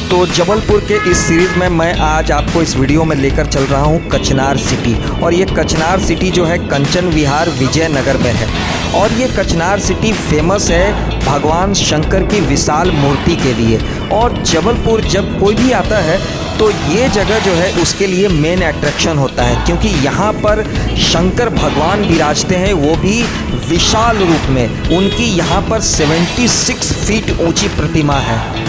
तो जबलपुर के इस सीरीज़ में मैं आज आपको इस वीडियो में लेकर चल रहा हूँ कचनार सिटी। और ये कचनार सिटी जो है कंचन विहार विजयनगर में है। और ये कचनार सिटी फेमस है भगवान शंकर की विशाल मूर्ति के लिए। और जबलपुर जब कोई भी आता है तो ये जगह जो है उसके लिए मेन अट्रैक्शन होता है, क्योंकि यहाँ पर शंकर भगवान विराजते हैं, वो भी विशाल रूप में। उनकी यहाँ पर 76 फीट ऊंची प्रतिमा है।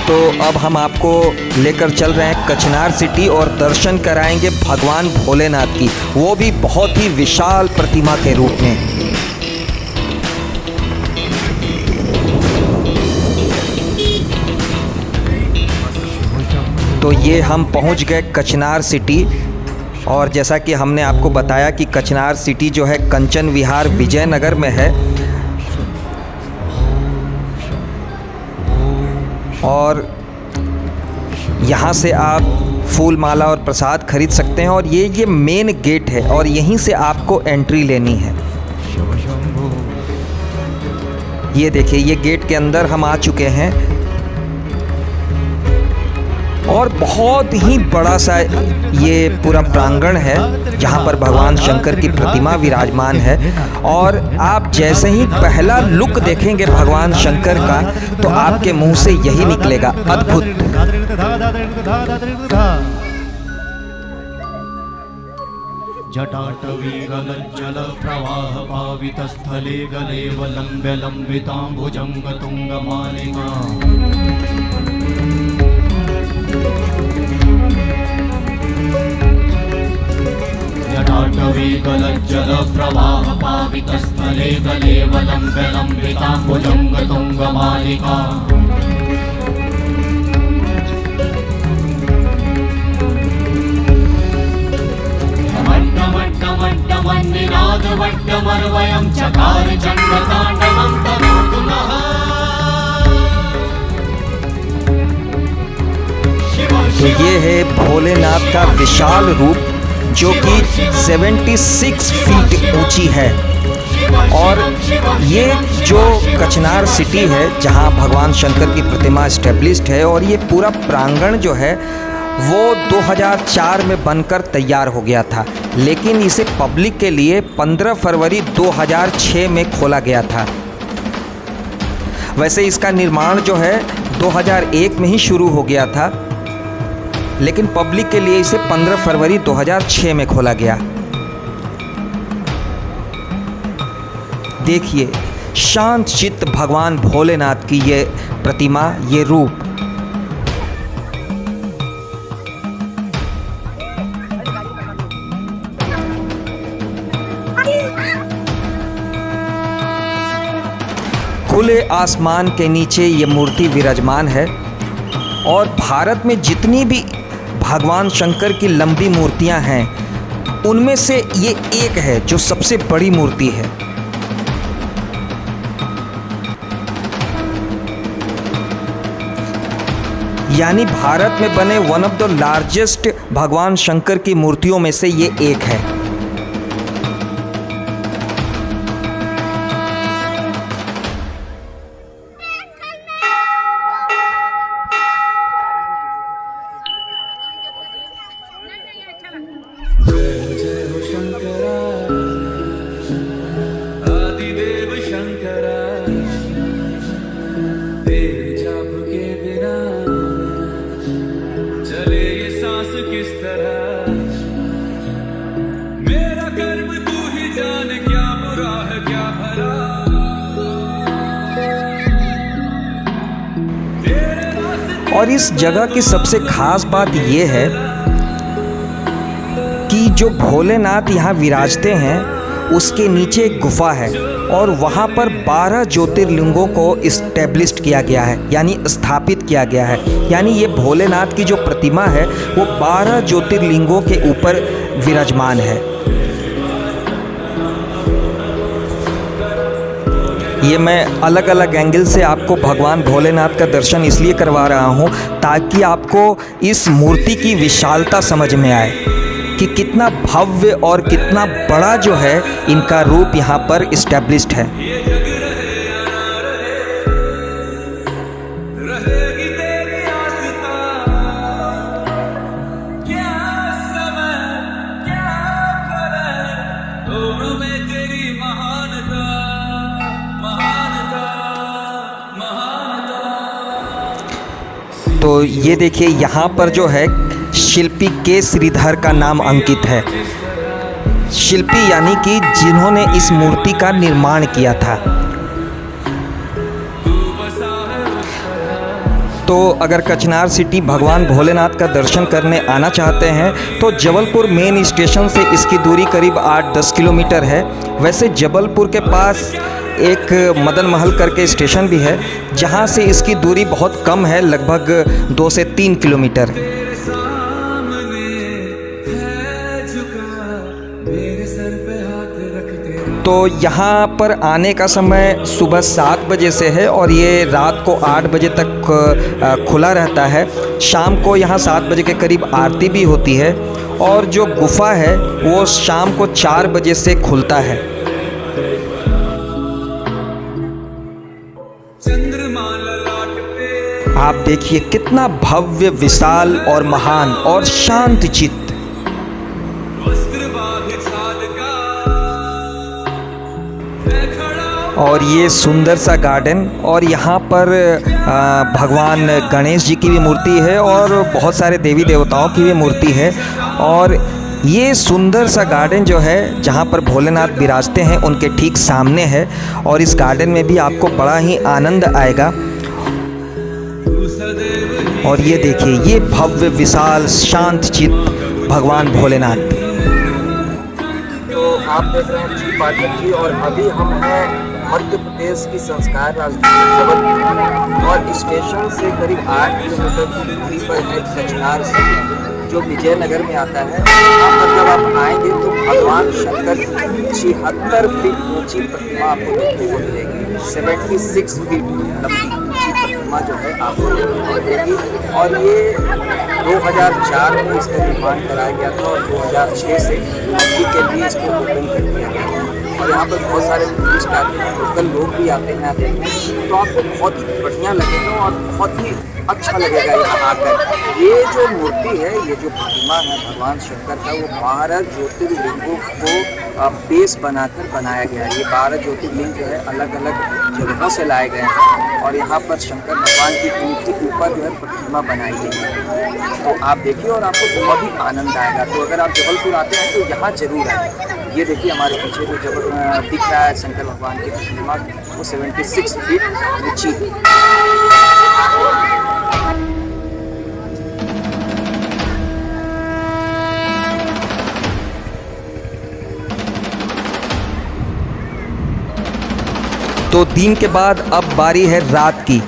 तो अब हम आपको लेकर चल रहे हैं कचनार सिटी और दर्शन कराएंगे भगवान भोलेनाथ की, वो भी बहुत ही विशाल प्रतिमा के रूप में। तो ये हम पहुंच गए कचनार सिटी। और जैसा कि हमने आपको बताया कि कचनार सिटी जो है कंचन विहार विजयनगर में है। और यहाँ से आप फूल माला और प्रसाद खरीद सकते हैं। और ये मेन गेट है और यहीं से आपको एंट्री लेनी है। ये देखिए, ये गेट के अंदर हम आ चुके हैं। और बहुत ही बड़ा सा ये पूरा प्रांगण है जहाँ पर भगवान शंकर की प्रतिमा विराजमान है। और आप जैसे ही पहला लुक देखेंगे भगवान शंकर का तो आपके मुंह से यही निकलेगा, अद्भुत। जटाटवीगलज्जल प्रवाह पावित स्थले गलेवलम्ब्य लम्बिताम्बुजंग तुंगमालिका जटाटवीगलज्जल प्रवाह पावित स्थले गलेवलम्ब्य लम्बिताम्बुजंग तुंगमालिका वट्टमर्वयं चकार चण्डताण्डवं तनोतु नः। तो ये है भोलेनाथ का विशाल रूप जो कि 76 फीट ऊंची है। और ये जो कचनार सिटी है जहां भगवान शंकर की प्रतिमा एस्टेब्लिश्ड है, और ये पूरा प्रांगण जो है वो 2004 में बनकर तैयार हो गया था, लेकिन इसे पब्लिक के लिए 15 फरवरी 2006 में खोला गया था। वैसे इसका निर्माण जो है 2001 में ही शुरू हो गया था, लेकिन पब्लिक के लिए इसे 15 फरवरी 2006 में खोला गया। देखिए, शांत चित्त भगवान भोलेनाथ की ये प्रतिमा, ये रूप। खुले आसमान के नीचे ये मूर्ति विराजमान है। और भारत में जितनी भी भगवान शंकर की लंबी मूर्तियां हैं उनमें से ये एक है जो सबसे बड़ी मूर्ति है। यानी भारत में बने वन ऑफ द लार्जेस्ट भगवान शंकर की मूर्तियों में से ये एक है। और इस जगह की सबसे खास बात ये है कि जो भोलेनाथ यहाँ विराजते हैं उसके नीचे एक गुफा है और वहाँ पर 12 ज्योतिर्लिंगों को इस्टेब्लिश्ड किया गया है, यानी स्थापित किया गया है। यानी ये भोलेनाथ की जो प्रतिमा है वो 12 ज्योतिर्लिंगों के ऊपर विराजमान है। ये मैं अलग अलग एंगल से आपको भगवान भोलेनाथ का दर्शन इसलिए करवा रहा हूँ ताकि आपको इस मूर्ति की विशालता समझ में आए कि कितना भव्य और कितना बड़ा जो है इनका रूप यहाँ पर इस्टेब्लिश्ड है। में तेरी महानता महानता महानता। तो ये देखिए यहाँ पर जो है शिल्पी के श्रीधर का नाम अंकित है। शिल्पी यानी कि जिन्होंने इस मूर्ति का निर्माण किया था। तो अगर कचनार सिटी भगवान भोलेनाथ का दर्शन करने आना चाहते हैं तो जबलपुर मेन स्टेशन से इसकी दूरी करीब 8-10 किलोमीटर है। वैसे जबलपुर के पास एक मदन महल करके स्टेशन भी है जहां से इसकी दूरी बहुत कम है, लगभग 2 से 3 किलोमीटर। तो यहाँ पर आने का समय सुबह 7 बजे से है और ये रात को 8 बजे तक खुला रहता है। शाम को यहाँ 7 बजे के करीब आरती भी होती है और जो गुफा है वो शाम को 4 बजे से खुलता है। आप देखिए कितना भव्य, विशाल और महान और शांत चित्त। और ये सुंदर सा गार्डन, और यहाँ पर भगवान गणेश जी की भी मूर्ति है और बहुत सारे देवी देवताओं की भी मूर्ति है। और ये सुंदर सा गार्डन जो है जहाँ पर भोलेनाथ विराजते हैं उनके ठीक सामने है और इस गार्डन में भी आपको बड़ा ही आनंद आएगा। और ये देखिए ये भव्य, विशाल, शांत चित्त भगवान भोलेनाथ। तो आप देख रहे हैं जी पाठक जी, और अभी हम हैं मध्य प्रदेश की संस्कार राजधानी जबलपुर और स्टेशन से करीब 8 किलोमीटर की दूरी पर है कचनार सिटी जो विजयनगर में आता है। यहाँ पर जब आप आएंगे तो भगवान शंकर की 76 फीट ऊंची प्रतिमा आपको देखने को मिलेगी। 76 फीट लंबी ऊंची प्रतिमा जो है आपको देखने को मिलेगी। और ये 2004 में इसका निर्माण कराया गया था और 2006 से अभी के लिए इसको ओपन कर दिया गया था। और यहाँ पर बहुत सारे टूरिस्ट आते हैं, लोकल लोग भी आते हैं यहाँ देखने, तो आपको बहुत ही बढ़िया लगेगा और बहुत ही अच्छा लगेगा यहाँ आकर। ये जो मूर्ति है, ये जो प्रतिमा है भगवान शंकर का, वो 12 ज्योतिर्लिंगों को बेस बनाकर बनाया गया है। ये 12 ज्योतिर्लिंग जो है अलग अलग जगहों से लाए गए हैं और यहाँ पर शंकर भगवान की मूर्ति के ऊपर जो है प्रतिमा बनाई गई है। तो आप देखिए और आपको बहुत ही आनंद आएगा। तो अगर आप जबलपुर आते हैं तो यहाँ जरूर आए। ये देखिए हमारे पीछे जो दिख रहा है शंकर भगवान की प्रतिमा, वो 76 फीट ऊंची है। तो दिन के बाद अब बारी है रात की,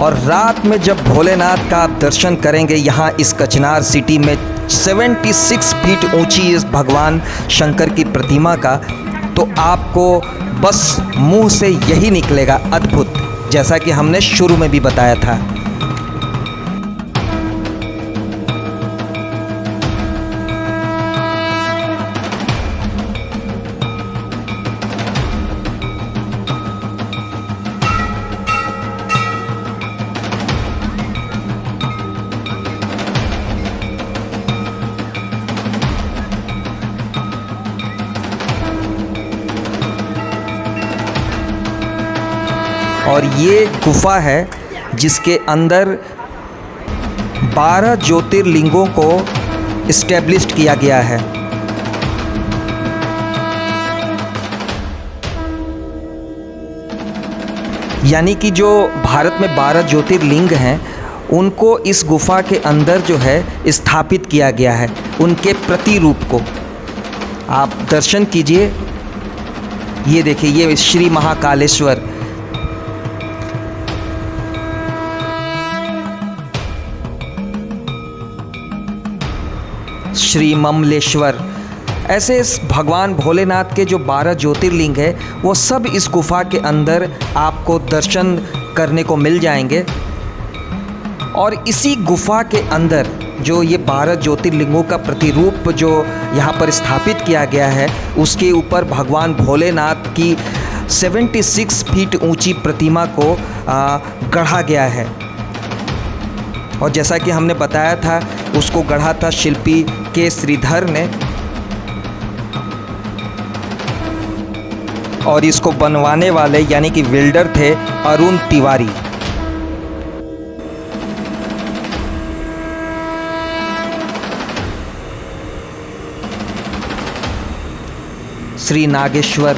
और रात में जब भोलेनाथ का आप दर्शन करेंगे यहाँ इस कचनार सिटी में 76 फीट ऊंची इस भगवान शंकर की प्रतिमा का, तो आपको बस मुंह से यही निकलेगा अद्भुत, जैसा कि हमने शुरू में भी बताया था। और ये गुफा है जिसके अंदर 12 ज्योतिर्लिंगों को इस्टेब्लिश्ड किया गया है। यानी कि जो भारत में 12 ज्योतिर्लिंग हैं उनको इस गुफा के अंदर जो है स्थापित किया गया है, उनके प्रतिरूप को आप दर्शन कीजिए। ये देखिए ये श्री महाकालेश्वर, श्री ममलेश्वर, ऐसे इस भगवान भोलेनाथ के जो 12 ज्योतिर्लिंग है वो सब इस गुफा के अंदर आपको दर्शन करने को मिल जाएंगे। और इसी गुफा के अंदर जो ये 12 ज्योतिर्लिंगों का प्रतिरूप जो यहाँ पर स्थापित किया गया है, उसके ऊपर भगवान भोलेनाथ की 76 फीट ऊंची प्रतिमा को गढ़ा गया है। और जैसा कि हमने बताया था, उसको गढ़ा था शिल्पी के श्रीधर ने। और इसको बनवाने वाले यानी कि बिल्डर थे अरुण तिवारी। श्री नागेश्वर,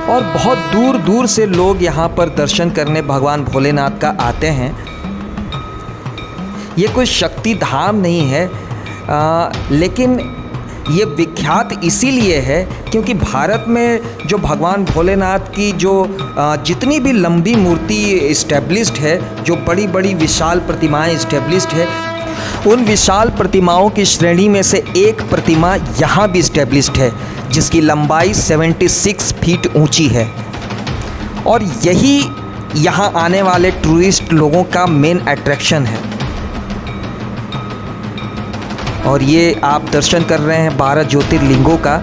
और बहुत दूर दूर से लोग यहाँ पर दर्शन करने भगवान भोलेनाथ का आते हैं। ये कोई शक्ति धाम नहीं है, लेकिन ये विख्यात इसीलिए है क्योंकि भारत में जो भगवान भोलेनाथ की जो जितनी भी लंबी मूर्ति इस्टेब्लिश्ड है, जो बड़ी बड़ी विशाल प्रतिमाएं इस्टेब्लिश्ड है, उन विशाल प्रतिमाओं की श्रेणी में से एक प्रतिमा यहाँ भी इस्टेब्लिश्ड है जिसकी लंबाई 76 फीट ऊंची है। और यही यहाँ आने वाले टूरिस्ट लोगों का मेन अट्रैक्शन है। और ये आप दर्शन कर रहे हैं 12 ज्योतिर्लिंगों का,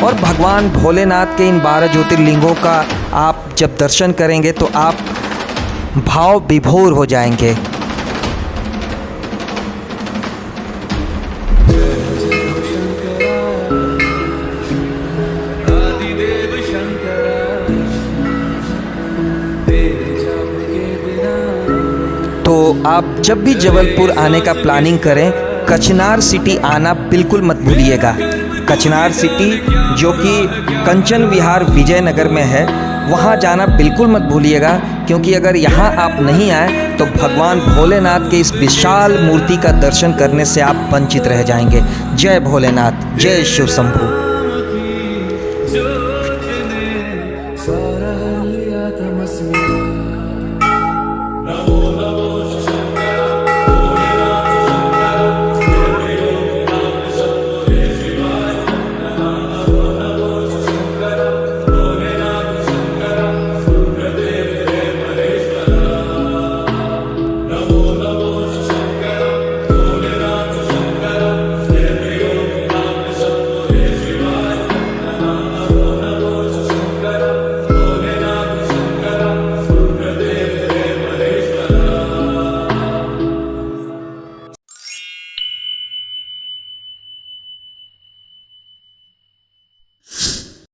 और भगवान भोलेनाथ के इन 12 ज्योतिर्लिंगों का आप जब दर्शन करेंगे तो आप भाव विभोर हो जाएंगे। आदिदेव शंकरा, तेरे जाप के बिना। तो आप जब भी जबलपुर आने का प्लानिंग करें, कचनार सिटी आना बिल्कुल मत भूलिएगा। कचनार सिटी जो कि कंचन विहार विजयनगर में है, वहाँ जाना बिल्कुल मत भूलिएगा, क्योंकि अगर यहाँ आप नहीं आए तो भगवान भोलेनाथ के इस विशाल मूर्ति का दर्शन करने से आप वंचित रह जाएंगे। जय भोलेनाथ, जय शिव शंभू।